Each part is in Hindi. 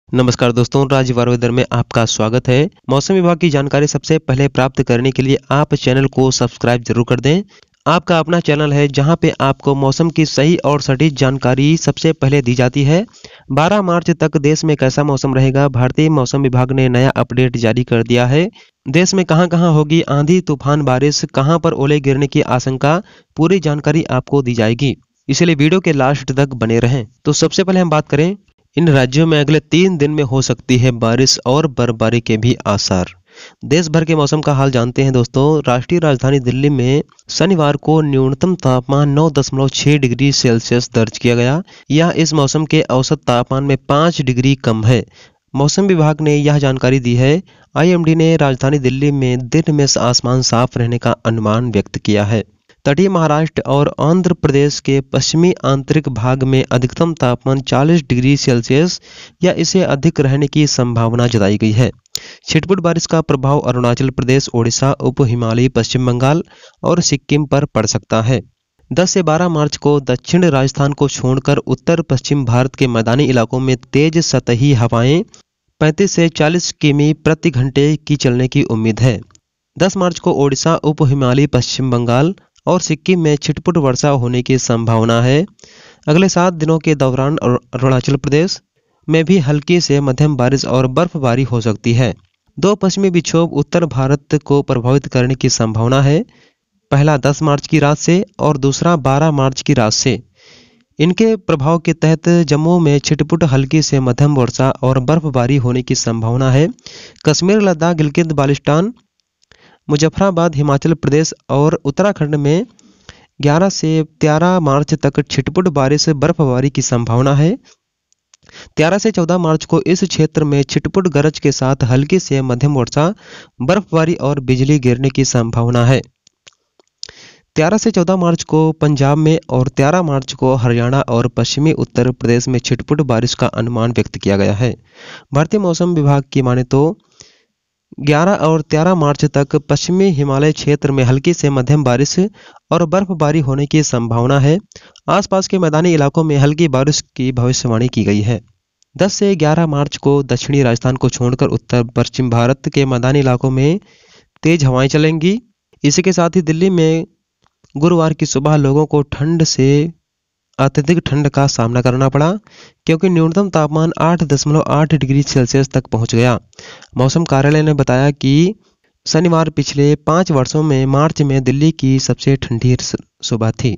नमस्कार दोस्तों, राजवार वेदर में आपका स्वागत है। मौसम विभाग की जानकारी सबसे पहले प्राप्त करने के लिए आप चैनल को सब्सक्राइब जरूर कर दें। आपका अपना चैनल है जहां पे आपको मौसम की सही और सटीक जानकारी सबसे पहले दी जाती है। 12 मार्च तक देश में कैसा मौसम रहेगा, भारतीय मौसम विभाग ने नया अपडेट जारी कर दिया है। देश में कहां-कहां होगी आंधी, तूफान, बारिश, कहां पर ओले गिरने की आशंका, पूरी जानकारी आपको दी जाएगी। इसलिए वीडियो के लास्ट तक बने रहें। तो सबसे पहले हम बात करें, इन राज्यों में अगले 3 दिन में हो सकती है बारिश और बर्फबारी के भी आसार। देश भर के मौसम का हाल जानते हैं दोस्तों। राष्ट्रीय राजधानी दिल्ली में शनिवार को न्यूनतम तापमान 9.6 डिग्री सेल्सियस दर्ज किया गया। यह इस मौसम के औसत तापमान में 5 डिग्री कम है। मौसम विभाग ने यह जानकारी दी है। आईएमडी ने राजधानी दिल्ली में दिन में आसमान साफ रहने का अनुमान व्यक्त किया है। तटीय महाराष्ट्र और आंध्र प्रदेश के पश्चिमी आंतरिक भाग में अधिकतम तापमान 40 डिग्री सेल्सियस या इससे अधिक रहने की संभावना जताई गई है। छिटपुट बारिश का प्रभाव अरुणाचल प्रदेश, ओडिशा, उप हिमालयी पश्चिम बंगाल और सिक्किम पर पड़ सकता है। 10 से 12 मार्च को दक्षिण राजस्थान को छोड़कर उत्तर पश्चिम भारत के मैदानी इलाकों में तेज सतही हवाएं 35 से 40 किमी प्रति घंटे की चलने की उम्मीद है। 10 मार्च को ओडिशा, उप हिमालयी पश्चिम बंगाल और सिक्किम में छिटपुट वर्षा होने की संभावना है। अगले 7 दिनों के दौरान अरुणाचल प्रदेश में भी हल्की से मध्यम बारिश और बर्फबारी हो सकती है। 2 पश्चिमी विक्षोभ उत्तर भारत को प्रभावित करने की संभावना है। पहला 10 मार्च की रात से और दूसरा 12 मार्च की रात से। इनके प्रभाव के तहत जम्मू में छिटपुट हल्की से मध्यम वर्षा और बर्फबारी होने की संभावना है। कश्मीर, लद्दाख, गिलगित बाल्टिस्तान, मुजफ्फराबाद, हिमाचल प्रदेश और उत्तराखंड में 11 से 13 मार्च तक छिटपुट बारिश बर्फबारी की संभावना है। 13 से 14 मार्च को इस क्षेत्र में छिटपुट गरज के साथ हल्की से मध्यम वर्षा, बर्फबारी और बिजली गिरने की संभावना है। 13 से 14 मार्च को पंजाब में और 13 मार्च को हरियाणा और पश्चिमी उत्तर प्रदेश में छिटपुट बारिश का अनुमान व्यक्त किया गया है। भारतीय मौसम विभाग की माने तो 11 और 13 मार्च तक पश्चिमी हिमालय क्षेत्र में हल्की से मध्यम बारिश और बर्फबारी होने की संभावना है। आसपास के मैदानी इलाकों में हल्की बारिश की भविष्यवाणी की गई है। 10 से 11 मार्च को दक्षिणी राजस्थान को छोड़कर उत्तर पश्चिम भारत के मैदानी इलाकों में तेज हवाएं चलेंगी। इसी के साथ ही दिल्ली में गुरुवार की सुबह लोगों को ठंड से अत्यधिक ठंड का सामना करना पड़ा, क्योंकि न्यूनतम तापमान 8.8 डिग्री सेल्सियस तक पहुंच गया। मौसम कार्यालय ने बताया कि शनिवार पिछले 5 वर्षों में मार्च में दिल्ली की सबसे ठंडी सुबह थी।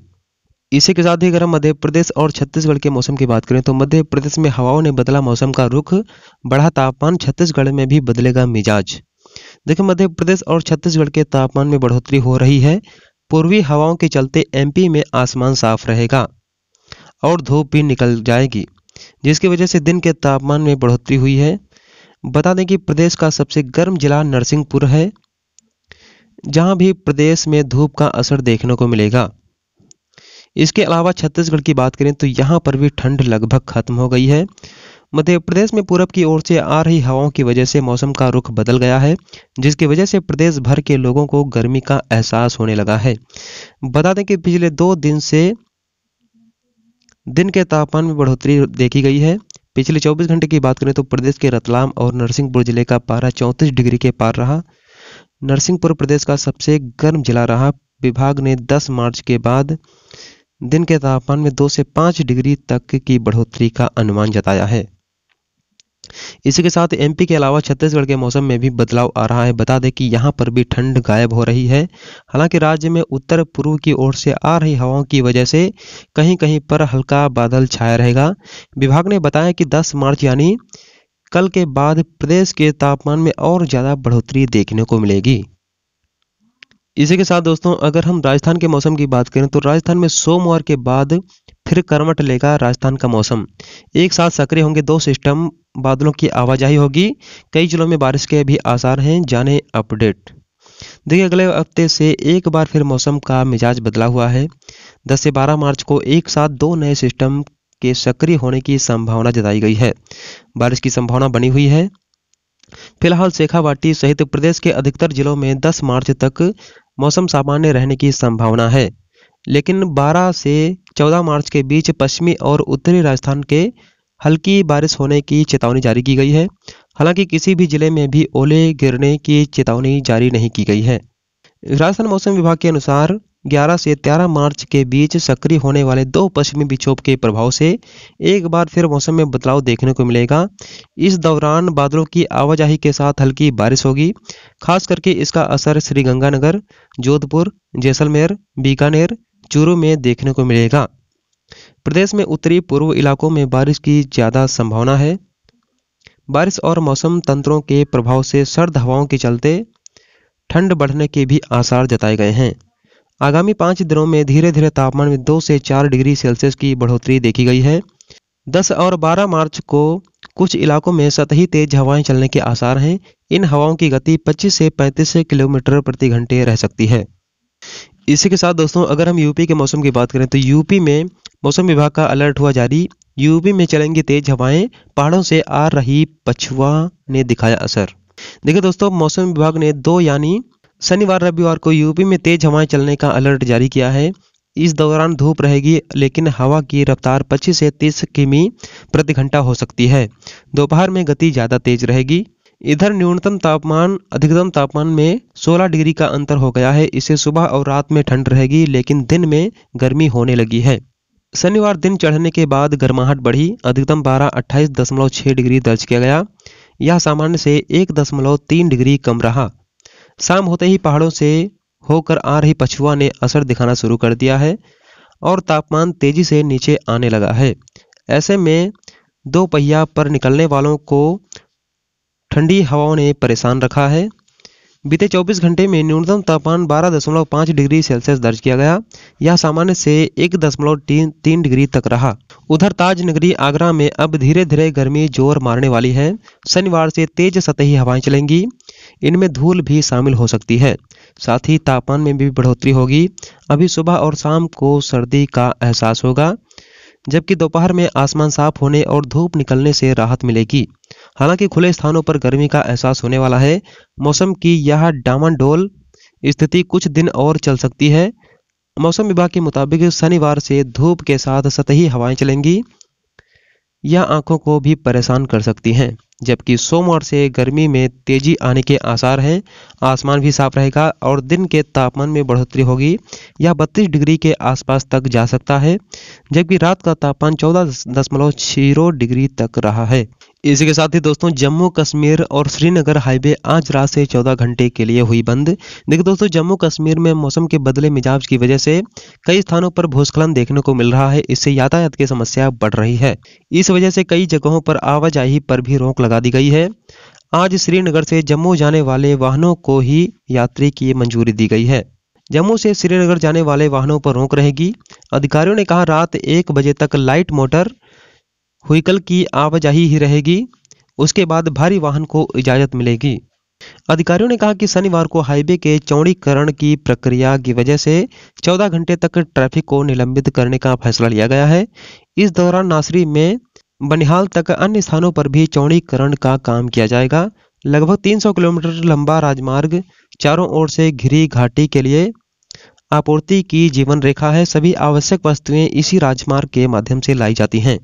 इसी के साथ ही अगर हम मध्य प्रदेश और छत्तीसगढ़ के मौसम की बात करें तो मध्य प्रदेश में हवाओं ने बदला मौसम का रुख, बढ़ा तापमान, छत्तीसगढ़ में भी बदलेगा मिजाज। देखिए, मध्य प्रदेश और छत्तीसगढ़ के तापमान में बढ़ोतरी हो रही है। पूर्वी हवाओं के चलते एमपी में आसमान साफ रहेगा और धूप भी निकल जाएगी, जिसकी वजह से दिन के तापमान में बढ़ोतरी हुई है। बता दें कि प्रदेश का सबसे गर्म जिला नरसिंहपुर है, जहां भी प्रदेश में धूप का असर देखने को मिलेगा। इसके अलावा छत्तीसगढ़ की बात करें तो यहां पर भी ठंड लगभग खत्म हो गई है। मध्य प्रदेश में पूरब की ओर से आ रही हवाओं की वजह से मौसम का रुख बदल गया है, जिसकी वजह से प्रदेश भर के लोगों को गर्मी का एहसास होने लगा है। बता दें कि पिछले 2 दिन से दिन के तापमान में बढ़ोतरी देखी गई है। पिछले 24 घंटे की बात करें तो प्रदेश के रतलाम और नरसिंहपुर जिले का पारा 34 डिग्री के पार रहा। नरसिंहपुर प्रदेश का सबसे गर्म जिला रहा। विभाग ने 10 मार्च के बाद दिन के तापमान में 2 से 5 डिग्री तक की बढ़ोतरी का अनुमान जताया है। इसी के साथ एमपी के अलावा छत्तीसगढ़ के मौसम में भी बदलाव आ रहा है। बता दें कि यहां पर भी ठंड गायब हो रही है। हालांकि राज्य में उत्तर पूर्व की ओर से आ रही हवाओं की वजह से कहीं कहीं पर हल्का बादल छाया रहेगा। विभाग ने बताया कि 10 मार्च यानी कल के बाद प्रदेश के तापमान में और ज्यादा बढ़ोतरी देखने को मिलेगी। इसी के साथ दोस्तों, अगर हम राजस्थान के मौसम की बात करें तो राजस्थान में सोमवार के बाद फिर करवट लेगा राजस्थान का मौसम। एक साथ सक्रिय होंगे 2 सिस्टम, बादलों की आवाजाही होगी, कई जिलों में बारिश के भी आसार हैं। जाने अपडेट। देखिए, अगले हफ्ते से एक बार फिर मौसम का मिजाज बदला हुआ है। 10 से 12 मार्च को एक साथ 2 नए सिस्टम के सक्रिय होने की संभावना जताई गई है। बारिश की संभावना बनी हुई है। फिलहाल शेखावाटी सहित प्रदेश के अधिकतर जिलों में 10 मार्च तक मौसम सामान्य रहने की संभावना है, लेकिन 12 से 14 मार्च के बीच पश्चिमी और उत्तरी राजस्थान के हल्की बारिश होने की चेतावनी जारी की गई है। हालांकि किसी भी जिले में भी ओले गिरने की चेतावनी जारी नहीं की गई है। राजस्थान मौसम विभाग के अनुसार 11 से 13 मार्च के बीच सक्रिय होने वाले 2 पश्चिमी विक्षोभ के प्रभाव से एक बार फिर मौसम में बदलाव देखने को मिलेगा। इस दौरान बादलों की आवाजाही के साथ हल्की बारिश होगी। खास करके इसका असर श्रीगंगानगर, जोधपुर, जैसलमेर, बीकानेर, चूरू में देखने को मिलेगा। प्रदेश में उत्तरी पूर्व इलाकों में बारिश की ज्यादा संभावना है। बारिश और मौसम तंत्रों के प्रभाव से सर्द हवाओं के चलते ठंड बढ़ने के भी आसार जताए गए हैं। आगामी 5 दिनों में धीरे धीरे तापमान में 2 से 4 डिग्री सेल्सियस की बढ़ोतरी देखी गई है। 10 और 12 मार्च को कुछ इलाकों में सतही तेज हवाएं चलने के आसार हैं। इन हवाओं की गति 25 से 35 किलोमीटर प्रति घंटे रह सकती है। इसी के साथ दोस्तों, अगर हम यूपी के मौसम की बात करें तो यूपी में मौसम विभाग का अलर्ट हुआ जारी। यूपी में चलेंगी तेज हवाएं, पहाड़ों से आ रही पछुआ ने दिखाया असर। देखिए दोस्तों, मौसम विभाग ने 2 यानी शनिवार रविवार को यूपी में तेज हवाएं चलने का अलर्ट जारी किया है। इस दौरान धूप रहेगी, लेकिन हवा की रफ्तार 25 से 30 किमी प्रति घंटा हो सकती है। दोपहर में गति ज्यादा तेज रहेगी। इधर न्यूनतम तापमान अधिकतम तापमान में 16 डिग्री का अंतर हो गया है। इससे सुबह और रात में ठंड रहेगी, लेकिन दिन में गर्मी होने लगी है। शनिवार दिन चढ़ने के बाद गर्माहट बढ़ी। अधिकतम 28.6 डिग्री दर्ज किया गया। यह सामान्य से 1.3 डिग्री कम रहा। शाम होते ही पहाड़ों से होकर आ रही पछुआ ने असर दिखाना शुरू कर दिया है और तापमान तेजी से नीचे आने लगा है। ऐसे में 2 पहिया पर निकलने वालों को ठंडी हवाओं ने परेशान रखा है। बीते 24 घंटे में न्यूनतम तापमान 12.5 डिग्री सेल्सियस दर्ज किया गया। यह सामान्य से 1.3 डिग्री तक रहा। उधर ताज नगरी आगरा में अब धीरे धीरे गर्मी जोर मारने वाली है। शनिवार से तेज सतही हवाएं चलेंगी। इनमें धूल भी शामिल हो सकती है। साथ ही तापमान में भी बढ़ोतरी होगी। अभी सुबह और शाम को सर्दी का एहसास होगा, जबकि दोपहर में आसमान साफ होने और धूप निकलने से राहत मिलेगी। हालांकि खुले स्थानों पर गर्मी का एहसास होने वाला है। मौसम की यह डामाडोल स्थिति कुछ दिन और चल सकती है। मौसम विभाग के मुताबिक शनिवार से धूप के साथ सतही हवाएं चलेंगी। यह आंखों को भी परेशान कर सकती हैं, जबकि सोमवार से गर्मी में तेजी आने के आसार हैं। आसमान भी साफ रहेगा और दिन के तापमान में बढ़ोतरी होगी। यह 32 डिग्री के आसपास तक जा सकता है, जबकि रात का तापमान 14.0 डिग्री तक रहा है। इसी के साथ ही दोस्तों, जम्मू कश्मीर और श्रीनगर हाईवे आज रात से 14 घंटे के लिए हुई बंद। देखिए दोस्तों, जम्मू कश्मीर में मौसम के बदले मिजाज की वजह से कई स्थानों पर भूस्खलन देखने को मिल रहा है। इससे यातायात की समस्या बढ़ रही है। इस वजह से कई जगहों पर आवाजाही पर भी रोक लगा दी गई है। आज श्रीनगर से जम्मू जाने वाले वाहनों को ही यात्री की मंजूरी दी गई है। जम्मू से श्रीनगर जाने वाले वाहनों पर रोक रहेगी। अधिकारियों ने कहा रात 1 बजे तक लाइट मोटर व्हीकल की आवाजाही ही रहेगी। उसके बाद भारी वाहन को इजाजत मिलेगी। अधिकारियों ने कहा कि शनिवार को हाईवे के चौड़ीकरण की प्रक्रिया की वजह से 14 घंटे तक ट्रैफिक को निलंबित करने का फैसला लिया गया है। इस दौरान नासरी में बनिहाल तक अन्य स्थानों पर भी चौड़ीकरण का काम किया जाएगा। लगभग 300 किलोमीटर लंबा राजमार्ग चारों ओर से घिरी घाटी के लिए आपूर्ति की जीवन रेखा है। सभी आवश्यक वस्तुएं इसी राजमार्ग के माध्यम से लाई जाती हैं।